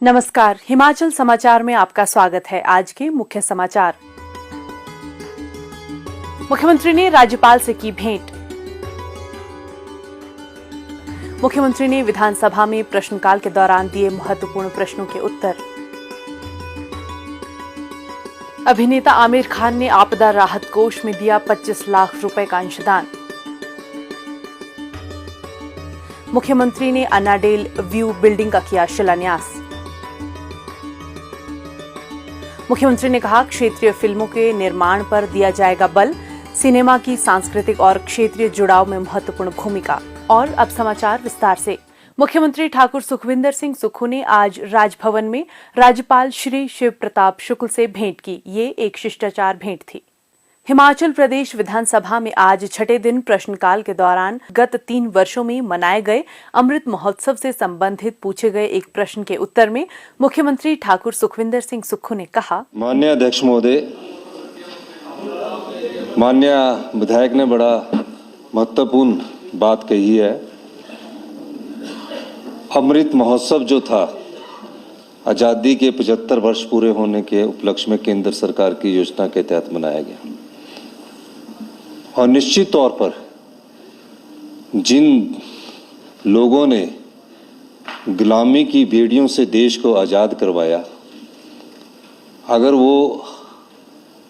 नमस्कार, हिमाचल समाचार में आपका स्वागत है। आज के मुख्य समाचार। मुख्यमंत्री ने राज्यपाल से की भेंट। मुख्यमंत्री ने विधानसभा में प्रश्नकाल के दौरान दिए महत्वपूर्ण प्रश्नों के उत्तर। अभिनेता आमिर खान ने आपदा राहत कोष में दिया 25 लाख रुपए का अंशदान। मुख्यमंत्री ने अन्नाडेल व्यू बिल्डिंग का किया शिलान्यास। मुख्यमंत्री ने कहा, क्षेत्रीय फिल्मों के निर्माण पर दिया जाएगा बल। सिनेमा की सांस्कृतिक और क्षेत्रीय जुड़ाव में महत्वपूर्ण भूमिका। और अब समाचार विस्तार से। मुख्यमंत्री ठाकुर सुखविंदर सिंह सुक्खू ने आज राजभवन में राज्यपाल श्री शिव प्रताप शुक्ल से भेंट की। ये एक शिष्टाचार भेंट थी। हिमाचल प्रदेश विधानसभा में आज छठे दिन प्रश्नकाल के दौरान गत 3 वर्षों में मनाए गए अमृत महोत्सव से संबंधित पूछे गए एक प्रश्न के उत्तर में मुख्यमंत्री ठाकुर सुखविंदर सिंह सुक्खू ने कहा, माननीय अध्यक्ष महोदय, माननीय विधायक ने बड़ा महत्वपूर्ण बात कही है। अमृत महोत्सव जो था, आज़ादी के 75 वर्ष पूरे होने के उपलक्ष्य में केंद्र सरकार की योजना के तहत मनाया गया। और निश्चित तौर पर जिन लोगों ने गुलामी की बेड़ियों से देश को आज़ाद करवाया, अगर वो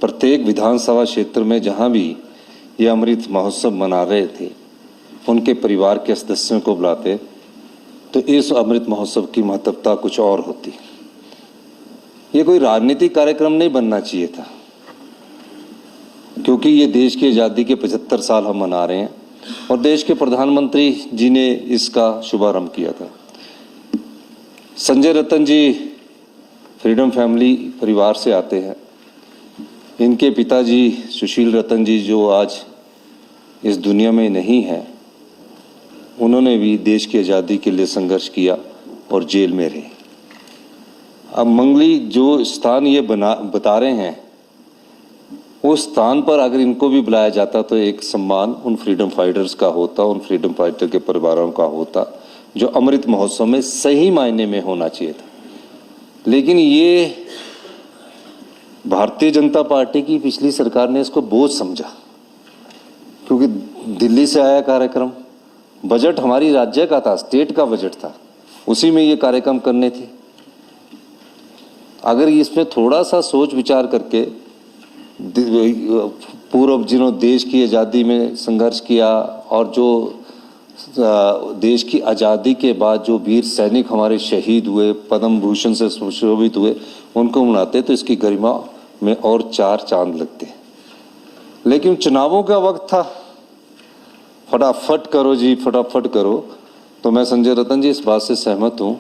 प्रत्येक विधानसभा क्षेत्र में जहाँ भी ये अमृत महोत्सव मना रहे थे, उनके परिवार के सदस्यों को बुलाते, तो इस अमृत महोत्सव की महत्वता कुछ और होती। ये कोई राजनीतिक कार्यक्रम नहीं बनना चाहिए था, क्योंकि ये देश की आज़ादी के 75 साल हम मना रहे हैं और देश के प्रधानमंत्री जी ने इसका शुभारंभ किया था। संजय रतन जी फ्रीडम फैमिली परिवार से आते हैं। इनके पिताजी सुशील रतन जी, जो आज इस दुनिया में नहीं हैं, उन्होंने भी देश की आज़ादी के लिए संघर्ष किया और जेल में रहे। अब मंगली जो स्थान ये बता रहे हैं, उस स्थान पर अगर इनको भी बुलाया जाता तो एक सम्मान उन फ्रीडम फाइटर्स का होता, उन फ्रीडम फाइटर के परिवारों का होता, जो अमृत महोत्सव में सही मायने में होना चाहिए था। लेकिन ये भारतीय जनता पार्टी की पिछली सरकार ने इसको बोझ समझा, क्योंकि दिल्ली से आया कार्यक्रम, बजट हमारी राज्य का था, स्टेट का बजट था, उसी में ये कार्यक्रम करने थे। अगर इसमें थोड़ा सा सोच विचार करके पूर्व जिन्होंने देश की आज़ादी में संघर्ष किया और जो देश की आज़ादी के बाद जो वीर सैनिक हमारे शहीद हुए, पद्म भूषण से सुशोभित हुए, उनको मनाते तो इसकी गरिमा में और 4 चांद लगते। लेकिन चुनावों का वक्त था, फटाफट करो जी, फटाफट करो। तो मैं संजय रतन जी इस बात से सहमत हूँ,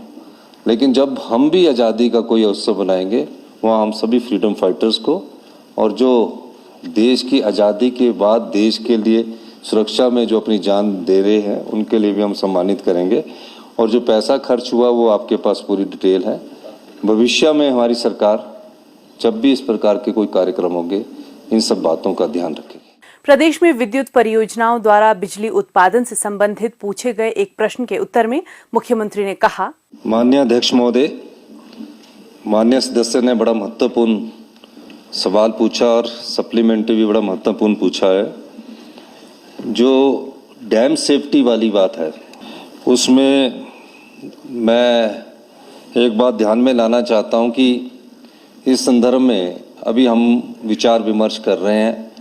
लेकिन जब हम भी आज़ादी का कोई उत्सव बनाएंगे, वहाँ हम सभी फ्रीडम फाइटर्स को और जो देश की आज़ादी के बाद देश के लिए सुरक्षा में जो अपनी जान दे रहे हैं, उनके लिए भी हम सम्मानित करेंगे। और जो पैसा खर्च हुआ वो आपके पास पूरी डिटेल है। भविष्य में हमारी सरकार जब भी इस प्रकार के कोई कार्यक्रम होंगे, इन सब बातों का ध्यान रखेगी। प्रदेश में विद्युत परियोजनाओं द्वारा बिजली उत्पादन से संबंधित पूछे गए एक प्रश्न के उत्तर में मुख्यमंत्री ने कहा, माननीय अध्यक्ष महोदय, माननीय सदस्य ने बड़ा महत्वपूर्ण सवाल पूछा और सप्लीमेंट्री भी बड़ा महत्वपूर्ण पूछा है। जो डैम सेफ्टी वाली बात है, उसमें मैं एक बात ध्यान में लाना चाहता हूं कि इस संदर्भ में अभी हम विचार विमर्श कर रहे हैं,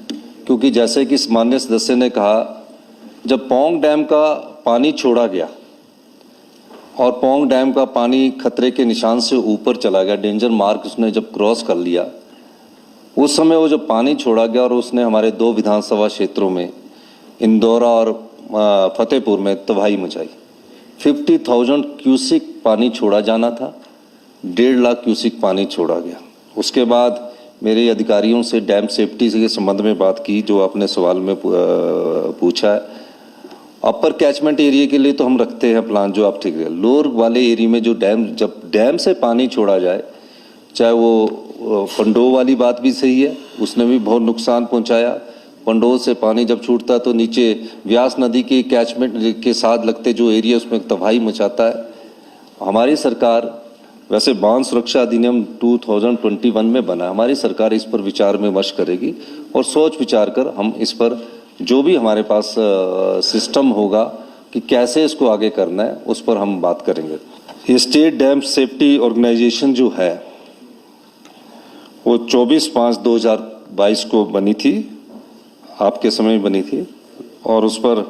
क्योंकि जैसे कि माननीय सदस्य ने कहा, जब पौंग डैम का पानी छोड़ा गया और पौंग डैम का पानी खतरे के निशान से ऊपर चला गया, डेंजर मार्क उसने जब क्रॉस कर लिया, उस समय वो जब पानी छोड़ा गया और उसने हमारे 2 विधानसभा क्षेत्रों में, इंदौर और फतेहपुर में तबाही मचाई। 50,000 क्यूसिक पानी छोड़ा जाना था, 1.5 लाख क्यूसिक पानी छोड़ा गया। उसके बाद मेरे अधिकारियों से डैम सेफ्टी के संबंध में बात की, जो आपने सवाल में पूछा है। अपर कैचमेंट एरिया के लिए तो हम रखते हैं प्लान, जो आप ठीक है। लोअर वाले एरिया में जो जब डैम से पानी छोड़ा जाए, चाहे वो पंडो वाली बात भी सही है, उसने भी बहुत नुकसान पहुंचाया। पंडो से पानी जब छूटता तो नीचे व्यास नदी के कैचमेंट के साथ लगते जो एरिया, उसमें तबाही मचाता है। हमारी सरकार वैसे बांध सुरक्षा अधिनियम 2021 में बना, हमारी सरकार इस पर विचार विमर्श करेगी और सोच विचार कर हम इस पर जो भी हमारे पास सिस्टम होगा कि कैसे इसको आगे करना है, उस पर हम बात करेंगे। ये स्टेट डैम सेफ्टी ऑर्गेनाइजेशन जो है वो 24/5/2022 को बनी थी, आपके समय में बनी थी, और उस पर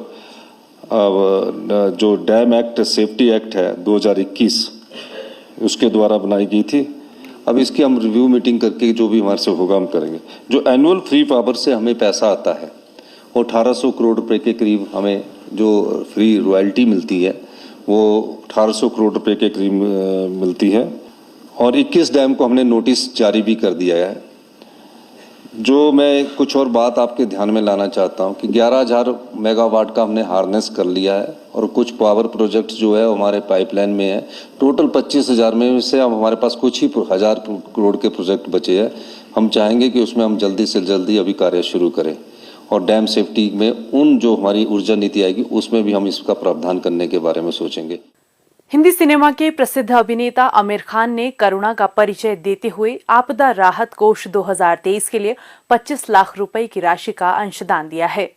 जो डैम एक्ट सेफ्टी एक्ट है 2021 उसके द्वारा बनाई गई थी। अब इसकी हम रिव्यू मीटिंग करके जो भी हमारे से होगा हम करेंगे। जो एनुअल फ्री पावर से हमें पैसा आता है वो 1800 करोड़ रुपए के करीब हमें जो फ्री रॉयल्टी मिलती है वो 1800 करोड़ रुपए के करीब मिलती है। और 21 डैम को हमने नोटिस जारी भी कर दिया है। जो मैं कुछ और बात आपके ध्यान में लाना चाहता हूं कि 11,000 मेगावाट का हमने हार्नेस कर लिया है और कुछ पावर प्रोजेक्ट जो है हमारे पाइपलाइन में है। टोटल 25,000 में से अब हमारे पास कुछ ही 1,000 करोड़ के प्रोजेक्ट बचे हैं। हम चाहेंगे कि उसमें हम जल्दी से जल्दी अभी कार्य शुरू करें और डैम सेफ्टी में उन जो हमारी ऊर्जा नीति आएगी उसमें भी हम इसका प्रावधान करने के बारे में सोचेंगे। हिंदी सिनेमा के प्रसिद्ध अभिनेता आमिर खान ने करुणा का परिचय देते हुए आपदा राहत कोष 2023 के लिए 25 लाख रुपए की राशि का अंशदान दिया है।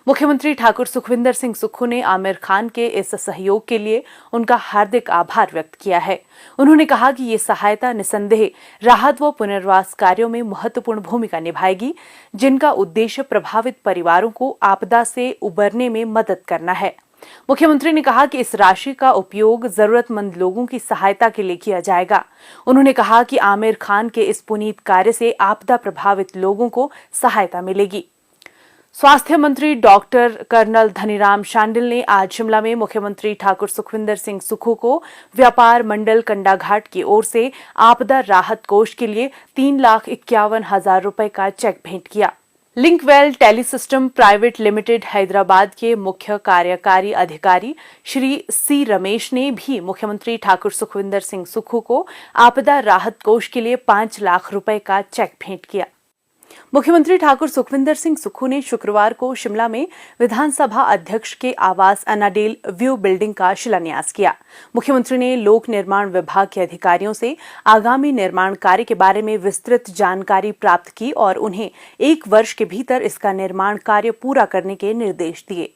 मुख्यमंत्री ठाकुर सुखविंदर सिंह सुक्खू ने आमिर खान के इस सहयोग के लिए उनका हार्दिक आभार व्यक्त किया है। उन्होंने कहा कि ये सहायता निसंदेह राहत व पुनर्वास कार्यों में महत्वपूर्ण भूमिका निभाएगी, जिनका उद्देश्य प्रभावित परिवारों को आपदा से उबरने में मदद करना है। मुख्यमंत्री ने कहा कि इस राशि का उपयोग जरूरतमंद लोगों की सहायता के लिए किया जाएगा। उन्होंने कहा कि आमिर खान के इस पुनीत कार्य से आपदा प्रभावित लोगों को सहायता मिलेगी। स्वास्थ्य मंत्री डॉक्टर कर्नल धनीराम शांडिल ने आज शिमला में मुख्यमंत्री ठाकुर सुखविंदर सिंह सुक्खू को व्यापार मंडल कंडाघाट की ओर से आपदा राहत कोष के लिए 3,51,000 रुपए का चेक भेंट किया। लिंकवेल टेलीसिस्टम प्राइवेट लिमिटेड हैदराबाद के मुख्य कार्यकारी अधिकारी श्री सी रमेश ने भी मुख्यमंत्री ठाकुर सुखविंदर सिंह सुक्खू को आपदा राहत कोष के लिए 5 लाख रुपए का चेक भेंट किया। मुख्यमंत्री ठाकुर सुखविंदर सिंह सुक्खू ने शुक्रवार को शिमला में विधानसभा अध्यक्ष के आवास अनाडेल व्यू बिल्डिंग का शिलान्यास किया। मुख्यमंत्री ने लोक निर्माण विभाग के अधिकारियों से आगामी निर्माण कार्य के बारे में विस्तृत जानकारी प्राप्त की और उन्हें 1 वर्ष के भीतर इसका निर्माण कार्य पूरा करने के निर्देश दिए।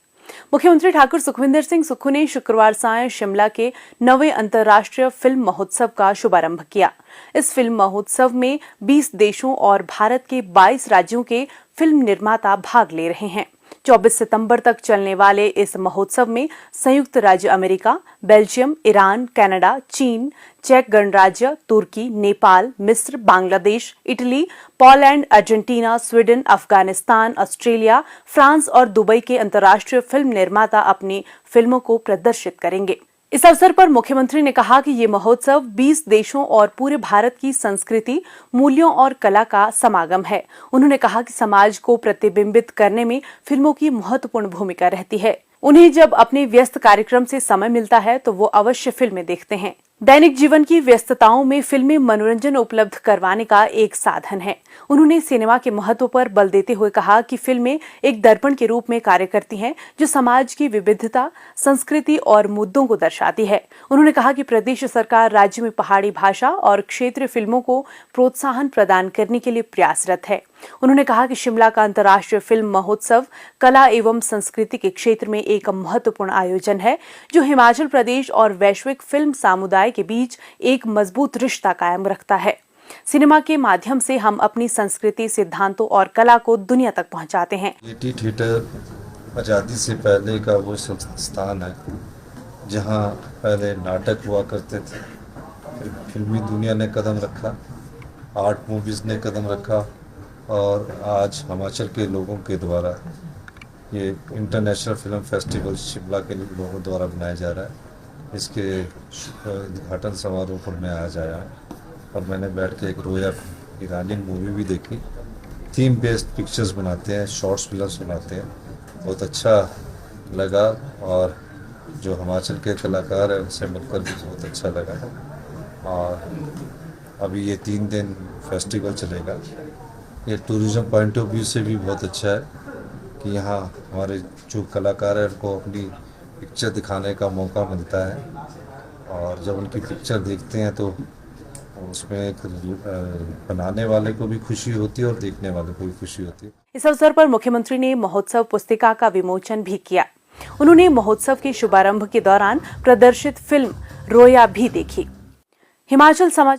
मुख्यमंत्री ठाकुर सुखविंदर सिंह सुक्खू ने शुक्रवार सायं शिमला के 9वें अंतर्राष्ट्रीय फिल्म महोत्सव का शुभारंभ किया। इस फिल्म महोत्सव में 20 देशों और भारत के 22 राज्यों के फिल्म निर्माता भाग ले रहे हैं। 24 सितंबर तक चलने वाले इस महोत्सव में संयुक्त राज्य अमेरिका, बेल्जियम, ईरान, कनाडा, चीन, चेक गणराज्य, तुर्की, नेपाल, मिस्र, Bangladesh, Italy, Poland, Argentina, Sweden, Afghanistan, Australia, France और दुबई के अंतर्राष्ट्रीय फिल्म निर्माता अपनी फिल्मों को प्रदर्शित करेंगे। इस अवसर पर मुख्यमंत्री ने कहा कि ये महोत्सव 20 देशों और पूरे भारत की संस्कृति, मूल्यों और कला का समागम है। उन्होंने कहा कि समाज को प्रतिबिंबित करने में फिल्मों की महत्वपूर्ण भूमिका रहती है। उन्हें जब अपने व्यस्त कार्यक्रम से समय मिलता है तो वो अवश्य फिल्में देखते हैं। दैनिक जीवन की व्यस्तताओं में फिल्में मनोरंजन उपलब्ध करवाने का एक साधन है। उन्होंने सिनेमा के महत्व पर बल देते हुए कहा कि फिल्में एक दर्पण के रूप में कार्य करती हैं, जो समाज की विविधता, संस्कृति और मुद्दों को दर्शाती है। उन्होंने कहा कि प्रदेश सरकार राज्य में पहाड़ी भाषा और क्षेत्रीय फिल्मों को प्रोत्साहन प्रदान करने के लिए प्रयासरत है। उन्होंने कहा कि शिमला का अंतर्राष्ट्रीय फिल्म महोत्सव कला एवं संस्कृति के क्षेत्र में एक महत्वपूर्ण आयोजन है, जो हिमाचल प्रदेश और वैश्विक फिल्म समुदाय के बीच एक मजबूत रिश्ता कायम रखता है। सिनेमा के माध्यम से हम अपनी संस्कृति, सिद्धांतों और कला को दुनिया तक पहुंचाते हैं। गेयटी थिएटर आज़ादी से पहले का वो संस्थान है जहां पहले नाटक हुआ करते थे, फिर फिल्मी दुनिया ने कदम रखा, आर्ट मूवीज़ ने कदम रखा और आज हिमाचल के लोगों के द्वारा ये इंटरनेशनल फिल्म फेस्टिवल शिमला के लोगों द्वारा बनाया जा रहा है। इसके उद्घाटन समारोह पर मैं आज आया और मैंने बैठ के एक रोया ईरानी मूवी भी देखी। थीम बेस्ड पिक्चर्स बनाते हैं, शॉर्ट्स फिल्म्स बनाते हैं, बहुत अच्छा लगा और जो हिमाचल के कलाकार हैं उनसे मिलकर भी बहुत अच्छा लगा। और अभी ये 3 दिन फेस्टिवल चलेगा। ये टूरिज़्म पॉइंट ऑफ व्यू से भी बहुत अच्छा है कि यहाँ हमारे जो कलाकार हैं उनको अपनी पिक्चर दिखाने का मौका मिलता है और जब उनकी पिक्चर देखते हैं तो और उसमें एक बनाने वाले को भी खुशी होती है और देखने वाले को भी खुशी होती है। इस अवसर पर मुख्यमंत्री ने महोत्सव पुस्तिका का विमोचन भी किया। उन्होंने महोत्सव के शुभारंभ के दौरान प्रदर्शित फिल्म रोया भी देखी। हिमाचल समाचार